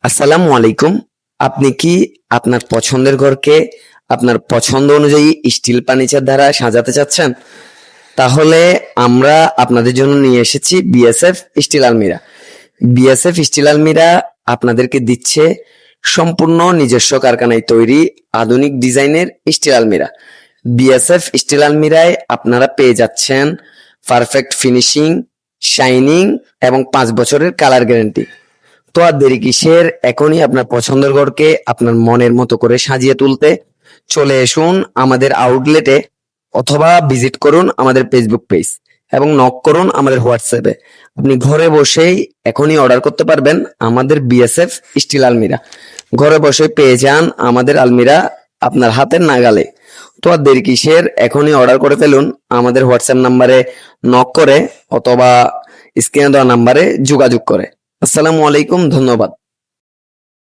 আসসালামু আলাইকুম। আপনি কি আপনার পছন্দের ঘরকে আপনার পছন্দ অনুযায়ী স্টিল ফার্নিচার দ্বারা সাজাতে চাচ্ছেন? তাহলে আমরা আপনাদের জন্য নিয়ে এসেছি বিএসএফ স্টিল আলমিরা। বিএসএফ স্টিল আলমিরা আপনাদেরকে দিচ্ছে সম্পূর্ণ নিজস্ব কারখানায় তৈরি আধুনিক ডিজাইনের স্টিল আলমিরা। বিএসএফ স্টিল আলমিরায় আপনারা পেয়ে যাচ্ছেন পারফেক্ট ফিনিশিং, শাইনিং এবং 5 বছরের কালার গ্যারান্টি। তো আর দেরি কিসের? এখনই আপনার পছন্দের ঘরকে আপনার মনের মতো করে সাজিয়ে তুলতে চলে আসুন আমাদের আউটলেটে, অথবা ভিজিট করুন আমাদের ফেসবুক পেজ এবং নক করুন আমাদের হোয়াটসঅ্যাপে। আপনি ঘরে বসেই এখনই অর্ডার করতে পারবেন আমাদের বিএসএফ স্টিল আলমিরা। ঘরে বসে পেয়ে যান আমাদের আলমিরা আপনার হাতের নাগালে। তো আর দেরি কিসের? এখনই অর্ডার করে ফেলুন আমাদের হোয়াটসঅ্যাপ নাম্বারে নক করে, অথবা স্ক্রিনে দেওয়া নাম্বারে যোগাযোগ করে। আসসালামু আলাইকুম, ধন্যবাদ।